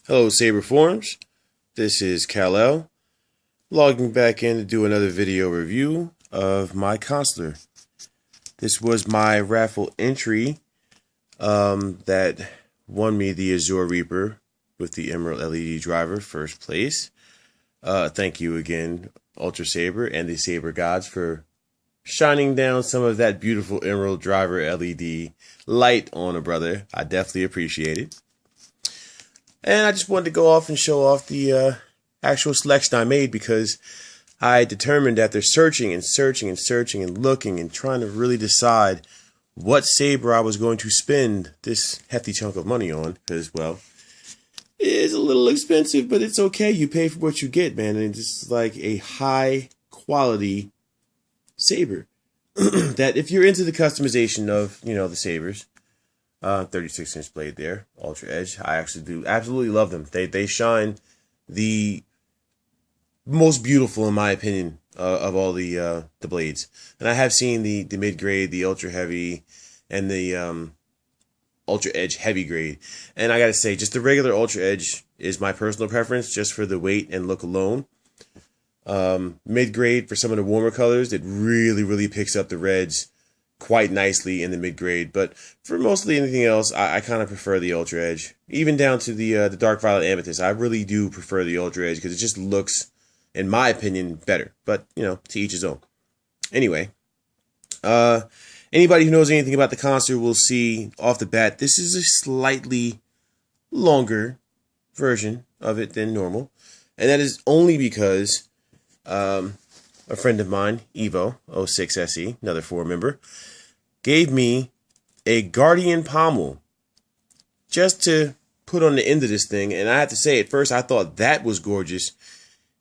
Hello Saber forums, this is Kal-El, logging back in to do another video review of my Consular. This was my raffle entry that won me the Azure Reaper with the Emerald LED driver, first place. Thank you again, Ultrasaber and the Saber gods, for shining down some of that beautiful Emerald driver LED light on a brother. I definitely appreciate it. And I just wanted to go off and show off the actual selection I made, because I determined after searching and looking and trying to really decide what Saber I was going to spend this hefty chunk of money on, because, well, it is a little expensive, but it's okay. You pay for what you get, man. And it's like a high quality Saber that if you're into the customization of, the Sabers, 36-inch blade there, Ultra Edge. I actually do absolutely love them. They shine the most beautiful, in my opinion, of all the blades. And I have seen the mid grade, the Ultra Heavy, and the Ultra Edge Heavy grade. And I gotta say, just the regular Ultra Edge is my personal preference, just for the weight and look alone. Mid grade for some of the warmer colors, it really picks up the reds quite nicely in the mid grade, but for mostly anything else, I kind of prefer the Ultra Edge. Even down to the dark violet amethyst, I really do prefer the Ultra Edge because it just looks, in my opinion, better. But to each his own. Anyway, anybody who knows anything about the Consular will see off the bat this is a slightly longer version of it than normal, and that is only because a friend of mine, Evo06SE, another forum member, gave me a Guardian pommel just to put on the end of this thing. And I have to say, at first I thought that was gorgeous.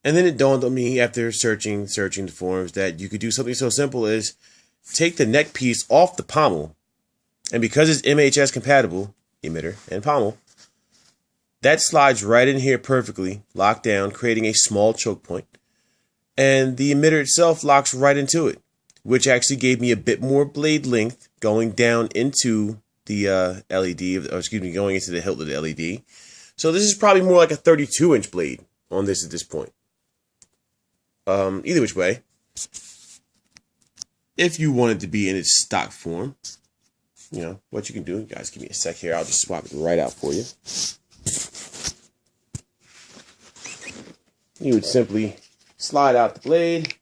And then it dawned on me after searching the forums that you could do something so simple as take the neck piece off the pommel. And because it's MHS compatible, emitter and pommel, that slides right in here perfectly, locked down, creating a small choke point. And the emitter itself locks right into it, which actually gave me a bit more blade length going down into the LED, or excuse me, going into the hilt of the LED. So this is probably more like a 32-inch blade on this at this point. Either which way, if you want it to be in its stock form, what you can do, guys, give me a sec here. I'll just swap it right out for you. You would simply slide out the blade,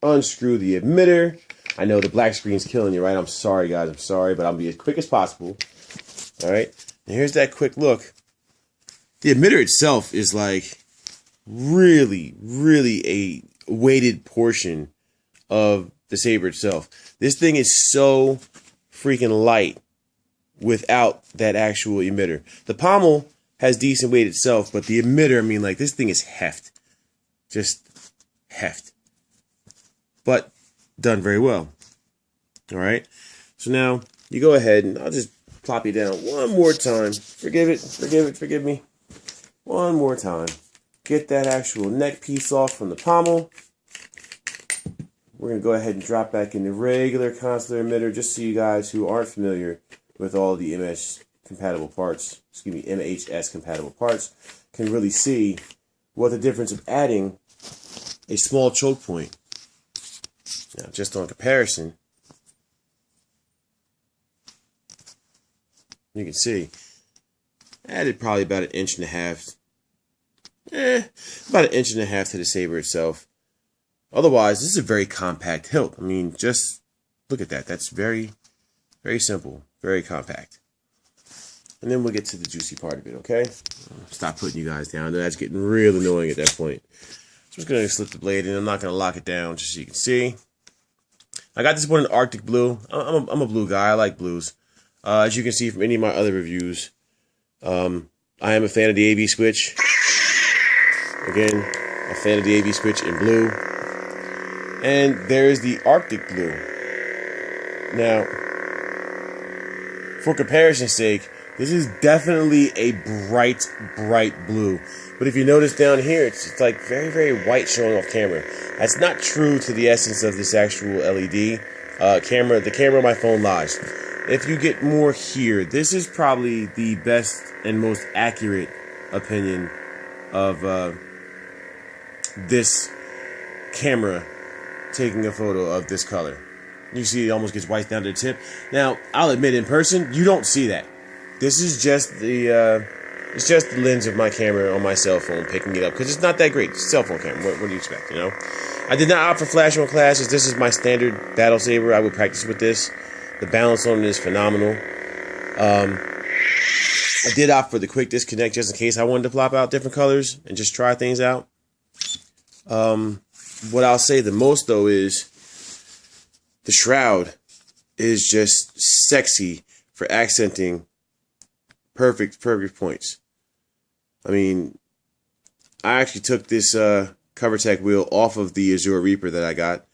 unscrew the emitter. I know the black screen's killing you, right? I'm sorry, guys. I'm sorry, but I'll be as quick as possible. All right. And here's that quick look. The emitter itself is like really a weighted portion of the Saber itself. This thing is so freaking light without that actual emitter. The pommel has decent weight itself, but the emitter, I mean, like, this thing is heft. Just heft. But done very well. All right. So now you go ahead and I'll just plop you down one more time. Forgive me. One more time. Get that actual neck piece off from the pommel. We're going to go ahead and drop back in the regular Consular emitter, just so you guys who aren't familiar with all the MHS compatible parts can really see what the difference of adding a small choke point. Now, just on comparison, you can see added probably about 1.5 inches. About 1.5 inches to the Saber itself. Otherwise, this is a very compact hilt. I mean, just look at that. That's very simple, very compact. And then we'll get to the juicy part of it, okay? Stop putting you guys down. That's getting real annoying at that point. So I'm just going to slip the blade in. I'm not going to lock it down, just so you can see. I got this one in Arctic blue. I'm a blue guy. I like blues. As you can see from any of my other reviews, I am a fan of the AV switch. Again, a fan of the AV switch in blue. And there's the Arctic blue. Now, for comparison's sake, this is definitely a bright blue. But if you notice down here, it's like very white showing off camera. That's not true to the essence of this actual LED. The camera on my phone lies. if you get more here, this is probably the best and most accurate opinion of this camera taking a photo of this color. You see it almost gets white down to the tip. Now, I'll admit, in person, you don't see that. This is just the it's just the lens of my camera on my cell phone picking it up, because it's not that great. It's a cell phone camera. What do you expect, you know? I did not opt for flash on classes. This is my standard battle saber. I would practice with this. The balance on it is phenomenal. I did opt for the quick disconnect just in case I wanted to plop out different colors and just try things out. What I'll say the most, though, is the shroud is just sexy for accenting perfect points. I mean, I actually took this CoverTech wheel off of the Azure Reaper that I got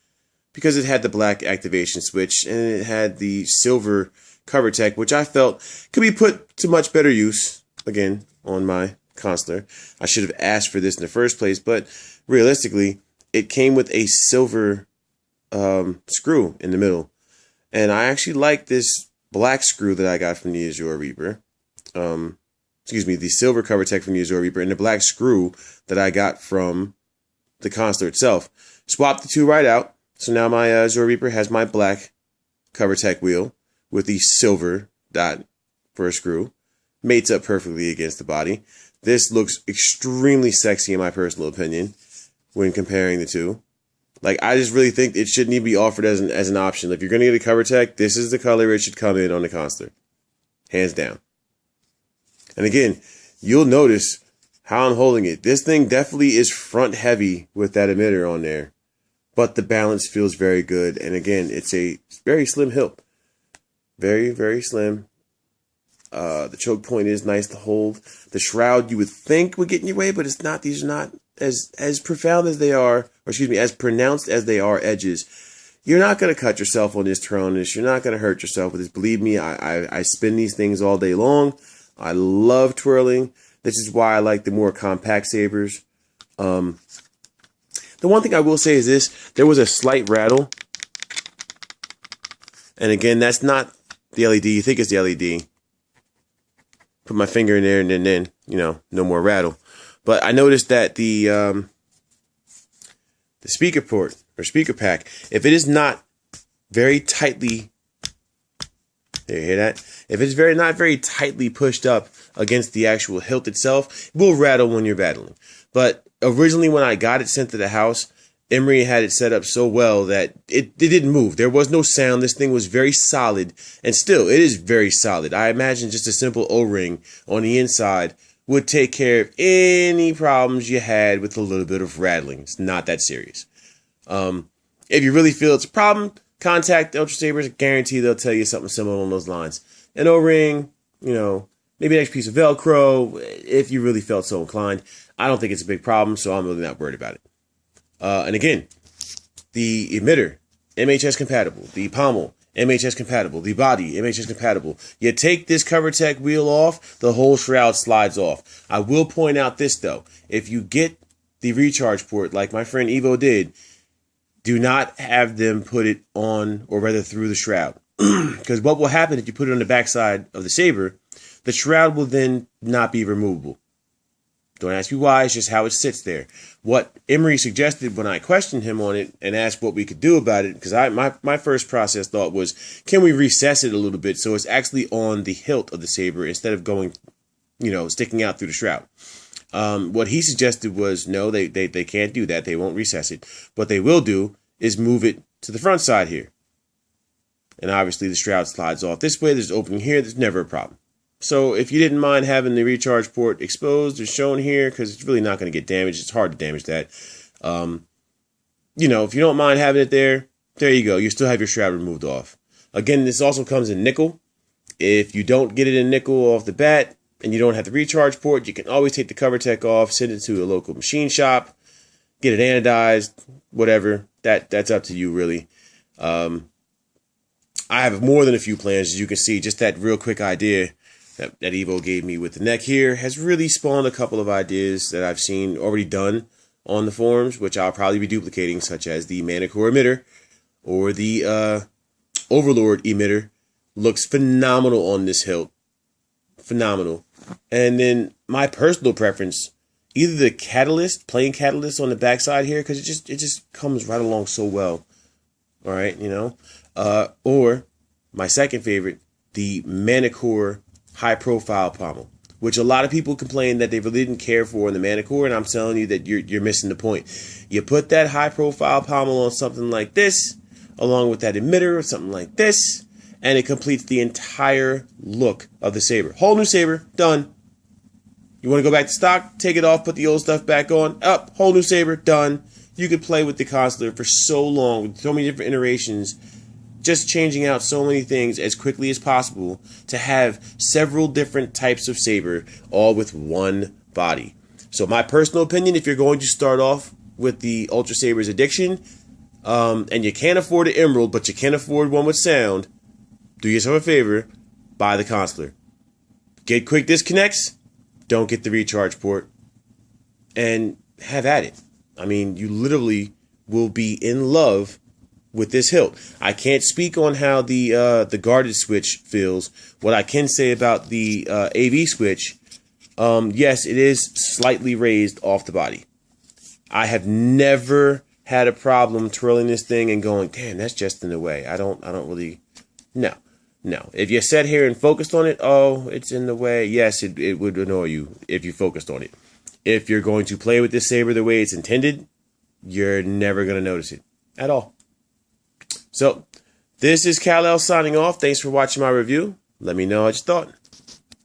because it had the black activation switch and it had the silver CoverTech, which I felt could be put to much better use, again, on my Consular. I should have asked for this in the first place, but realistically, it came with a silver screw in the middle. And I actually like this black screw that I got from the Azure Reaper. The silver CoverTech from the Azure Reaper and the black screw that I got from the Consular itself. Swapped the two right out. So now my Azure Reaper has my black CoverTech wheel with the silver dot for a screw. Mates up perfectly against the body. This looks extremely sexy in my personal opinion when comparing the two. Like, I just really think it shouldn't even be offered as an option. If you're going to get a CoverTech, this is the color it should come in on the Consular. Hands down. And again, you'll notice how I'm holding it. This thing definitely is front heavy with that emitter on there. But the balance feels very good. And again, it's a very slim hilt. Very, very slim. The choke point is nice to hold. The shroud you would think would get in your way, but it's not. These are not as profound as they are, or excuse me, as pronounced as they are edges. You're not going to cut yourself on this Tyrannus. You're not going to hurt yourself with this. Believe me, I spin these things all day long. I love twirling. This is why I like the more compact sabers. The one thing I will say is this. There was a slight rattle. And again, that's not the LED. You think it's the LED. Put my finger in there and then you know, no more rattle. But I noticed that the speaker port or speaker pack, if it is not very tightly, you hear that? If it's not very tightly pushed up against the actual hilt itself, it will rattle when you're battling. But originally when I got it sent to the house, Emery had it set up so well that it didn't move. There was no sound. This thing was very solid, and still, it is very solid. I imagine just a simple O-ring on the inside would take care of any problems you had with a little bit of rattling. It's not that serious. If you really feel it's a problem, contact Ultrasabers. I guarantee they'll tell you something similar along those lines. An O-ring, you know, maybe an extra piece of Velcro, if you really felt so inclined. I don't think it's a big problem, so I'm really not worried about it. And again, the emitter, MHS compatible. The pommel, MHS compatible. The body, MHS compatible. You take this CoverTech wheel off, the whole shroud slides off. I will point out this, though. If you get the recharge port, like my friend Evo did, do not have them put it on, or rather through the shroud. Because what will happen if you put it on the backside of the Saber, the shroud will then not be removable. Don't ask me why, it's just how it sits there. What Emery suggested when I questioned him on it and asked what we could do about it, because my first process thought was, can we recess it a little bit so it's actually on the hilt of the Saber instead of going, you know, sticking out through the shroud. What he suggested was, no, they can't do that. They won't recess it. What they will do is move it to the front side here. And obviously the shroud slides off this way. There's an opening here. There's never a problem. So if you didn't mind having the recharge port exposed or shown here, because it's really not going to get damaged. It's hard to damage that. You know, if you don't mind having it there, there you go. You still have your shroud removed off. Again, this also comes in nickel. If you don't get it in nickel off the bat and you don't have the recharge port, you can always take the CoverTech off, send it to a local machine shop, get it anodized, whatever. That's up to you, really. I have more than a few plans, as you can see. Just that real quick idea that Evo gave me with the neck here has really spawned a couple of ideas that I've seen already done on the forums, which I'll probably be duplicating, such as the Manicore emitter or the Overlord emitter, Looks phenomenal on this hilt. Phenomenal. And then my personal preference, either the catalyst, plain catalyst on the backside here, because it just comes right along so well. All right, you know, or my second favorite, the Manicore high profile pommel, which a lot of people complain that they really didn't care for in the Manicore, and I'm telling you that you're missing the point. You put that high profile pommel on something like this, along with that emitter or something like this, and it completes the entire look of the Saber. Whole new Saber, done. You want to go back to stock, take it off, put the old stuff back on, up, whole new Saber, done. You could play with the Consular for so long, with so many different iterations, just changing out so many things as quickly as possible to have several different types of Saber, all with one body. So my personal opinion, if you're going to start off with the Ultrasabers Addiction, and you can't afford an Emerald, but you can afford one with sound, do yourself a favor, buy the Consular. Get quick disconnects, don't get the recharge port, and have at it. I mean, you literally will be in love with this hilt. I can't speak on how the guarded switch feels. What I can say about the AV switch, yes, it is slightly raised off the body. I have never had a problem twirling this thing and going, damn, that's just in the way. I don't really, no. If you sat here and focused on it, oh, it's in the way. Yes, it would annoy you if you focused on it. If you're going to play with this Saber the way it's intended, you're never going to notice it at all. So, this is Kal-El signing off. Thanks for watching my review. Let me know what you thought.